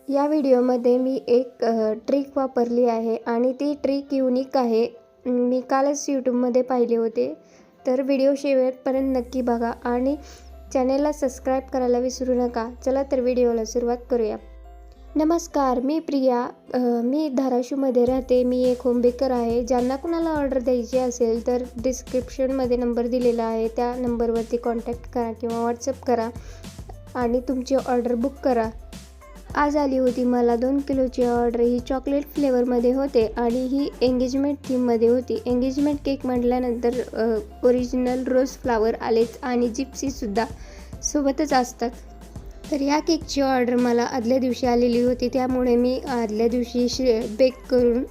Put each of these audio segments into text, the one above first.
या व्हिडिओमध्ये मी एक ट्रिक वापरली आहे आणि ती ट्रिक युनिक आहे. मी कालच यूट्यूबमध्ये पाहिले होते. तर व्हिडिओ शेवटपर्यंत नक्की बघा आणि चॅनेलला सबस्क्राईब करायला विसरू नका. चला तर व्हिडिओला सुरुवात करूया. नमस्कार, मी प्रिया. मी धाराशिवमध्ये राहते. मी एक होम बेकर आहे. ज्यांना कुणाला ऑर्डर द्यायची असेल तर डिस्क्रिप्शनमध्ये नंबर दिलेला आहे. त्या नंबरवरती कॉन्टॅक्ट करा किंवा व्हॉट्सअप करा आणि तुमची ऑर्डर बुक करा. आज आली होती मला 2 किलोची ऑर्डर. ही चॉकलेट फ्लेवरमध्ये होते आणि ही एंगेजमेंट थीममध्ये होती. एंगेजमेंट केक म्हटल्यानंतर ओरिजिनल रोज फ्लावर आलेच आणि जिप्सीसुद्धा सोबतच असतात. तर या केकची ऑर्डर मला आदल्या दिवशी आलेली होती, त्यामुळे मी आदल्या दिवशी बेक करून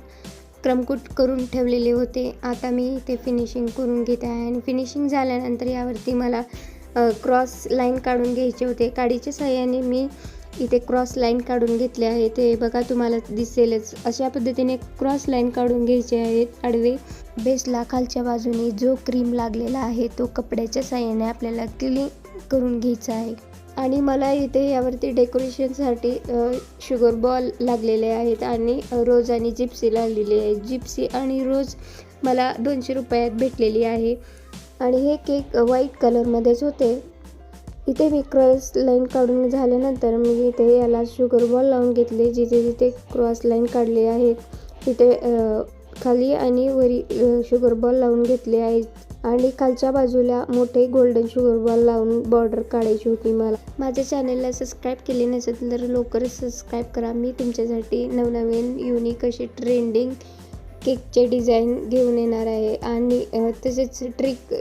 क्रमकूट करून ठेवलेले होते. आता मी ते फिनिशिंग करून घेते आहे आणि फिनिशिंग झाल्यानंतर यावरती मला क्रॉस लाईन काढून घ्यायचे होते. काडीच्या साहाय्याने मी इथे क्रॉस लाईन काढून घेतले आहे. ते बघा तुम्हाला दिसेलच. अशा पद्धतीने क्रॉस लाईन काढून घ्यायचे आहेत आडवे. बेसला खालच्या बाजूने जो क्रीम लागलेला आहे तो कपड्याच्या साहाय्याने आपल्याला क्लीन करून घ्यायचा आहे. आणि मला इथे यावरती डेकोरेशनसाठी शुगर बॉल लागलेले आहेत आणि रोज आणि जिप्सी लागलेली आहे. जिप्सी आणि रोज मला 200 रुपयात भेटलेली आहे आणि हे केक व्हाईट कलरमध्येच होते. इथे मी क्रॉस लाईन काढून झाल्यानंतर मी इथे याला शुगर बॉल लावून घेतले. जिथे जिथे क्रॉस लाईन काढले आहेत तिथे खाली आणि वरी शुगर बॉल लावून घेतले आहेत आणि खालच्या बाजूला मोठे गोल्डन शुगर बॉल लावून बॉर्डर काढायची होती मला. माझ्या चॅनलला सबस्क्राईब केले नसेल तर लवकरच सबस्क्राईब करा. मी तुमच्यासाठी नवनवीन युनिक असे ट्रेंडिंग केकचे डिझाईन घेऊन येणार आहे आणि तसेच ट्रिक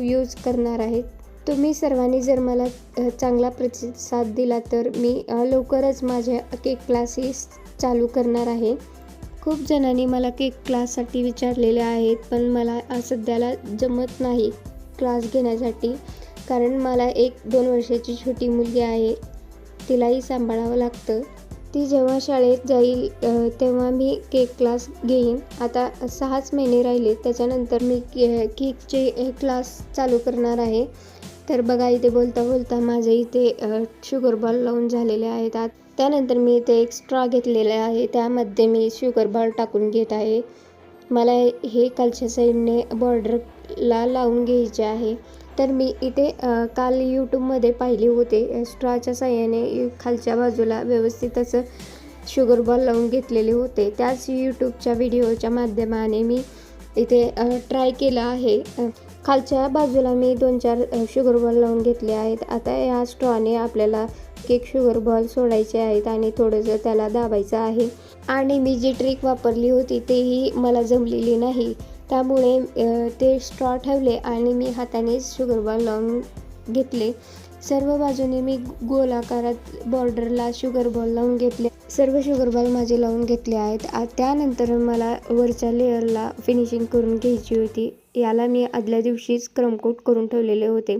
यूज करणार आहे. तुम्ही सर्वांनी जर मला चांगला प्रतिसाद दिला तर मी लवकरच माझ्या केक क्लासेस चालू करणार आहे. खूप जणांनी मला केक क्लाससाठी विचारलेले आहेत, पण मला सध्याला जमत नाही क्लास घेण्यासाठी, कारण मला 1-2 वर्षाची छोटी मुलगी आहे. तिलाही सांभाळावं लागतं. ती जेव्हा शाळेत जाईल तेव्हा मी केक क्लास घेईन. आता 6च महिने राहिले, त्याच्यानंतर मी केकचे क्लास चालू करणार आहे. तर बघा इथे बोलता बोलता माझे इथे शुगर बॉल लावून झालेले आहेत. त्यानंतर मी इथे एक स्ट्रॉ घेतलेला आहे, त्यामध्ये मी शुगर बॉल टाकून घेत आहे. मला हे खालच्या साईडने बॉर्डरला लावून घ्यायचे आहे. तर मी इथे काल यूट्यूबमध्ये पाहिले होते. स्ट्रॉच्या साहाय्याने खालच्या बाजूला व्यवस्थित असं शुगर बॉल लावून घेतलेले होते. त्याच यूट्यूबच्या व्हिडिओच्या माध्यमाने मी इथे ट्राय केलं आहे. खालच्या बाजूला मी 2-4 शुगर बॉल लावून घेतले आहेत. आता या स्ट्रॉने आपल्याला केक शुगर बॉल सोडायचे आहेत आणि थोडंसं त्याला दाबायचं आहे. आणि मी जी ट्रिक वापरली होती तेही मला जमलेली नाही, त्यामुळे ते स्ट्रॉ ठेवले आणि मी हाताने शुगर बॉल लावून घेतले. सर्व बाजूने मी गोल आकारात बॉर्डरला शुगर बॉल लावून घेतले. सर्व शुगर बॉल माझे लावून घेतले आहेत. त्यानंतर मला वरच्या लेअरला फिनिशिंग करून घ्यायची होती. याला मी आदल्या दिवशीच क्रमकोट करून ठेवलेले होते.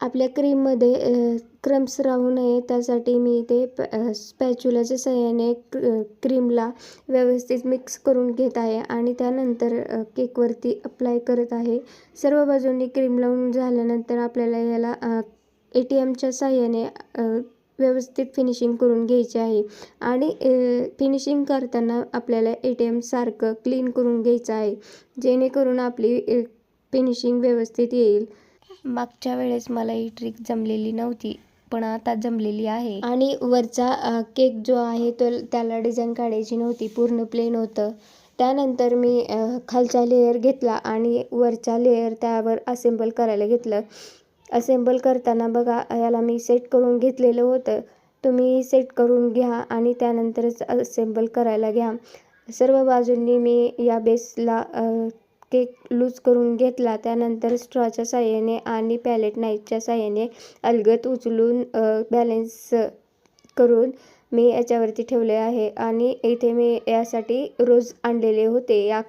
आपल्या क्रीममध्ये क्रम्स राहू नये त्यासाठी मी इथे स्पॅच्युलाच्या साहाय्याने क्रीमला व्यवस्थित मिक्स करून घेत आहे आणि त्यानंतर केकवरती अप्लाय करत आहे. सर्व बाजूंनी क्रीम लावून झाल्यानंतर आपल्याला याला ATMच्या साहाय्याने व्यवस्थित फिनिशिंग करून घ्यायचे आहे आणि फिनिशिंग करताना आपल्याला ATM सारखं क्लीन करून घ्यायचं आहे, जेणेकरून आपली फिनिशिंग व्यवस्थित येईल. मागच्या वेळेस मला ही ट्रिक जमलेली नव्हती, पण आता जमलेली आहे. आणि वरचा केक जो आहे तो त्याला डिझाईन काढायची नव्हती, पूर्ण प्लेन होतं. त्यानंतर मी खालचा लेअर घेतला आणि वरचा लेअर त्यावर असेंबल करायला घेतलं. असेंबल करताना बघा याला मी सेट करून घेतलेलं होतं. तुम्ही सेट करून घ्या आणि त्यानंतरच असेंबल करायला घ्या. सर्व बाजूंनी मी या बेसला केक लूज करून घेतला. त्यानंतर स्ट्रॉच्या साहाय्याने आणि पॅलेट नाईफच्या साहाय्याने अलगद उचलून बॅलेन्स करून मी याच्यावरती ठेवले आहे. आणि इथे मी यासाठी रोज आणलेले होते. या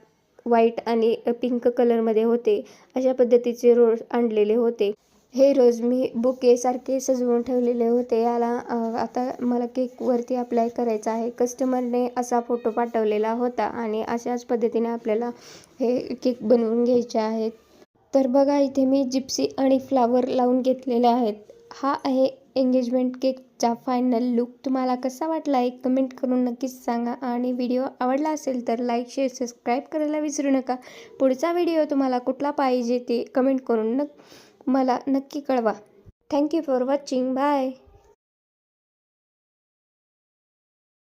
व्हाईट आणि पिंक कलरमध्ये होते. अशा पद्धतीचे रोज आणलेले होते. हे रोज मी बुकेसारखे सजवून ठेवलेले होते. याला आता मला केकवरती अप्लाय करायचा आहे. कस्टमरने असा फोटो पाठवलेला होता आणि अशाच पद्धतीने आपल्याला हे केक बनवून घ्यायचे आहेत. तर बघा इथे मी जिप्सी आणि फ्लावर लावून घेतलेले आहेत. हा आहे एंगेजमेंट केकचा फायनल लुक तुम्हाला कसा वाटला एक कमेंट करून नक्कीच सांगा. आणि व्हिडिओ आवडला असेल तर लाईक शेअर सबस्क्राईब करायला विसरू नका. पुढचा व्हिडिओ तुम्हाला कुठला पाहिजे ते कमेंट करून मला नक्की कळवा. Thank you for watching. बाय.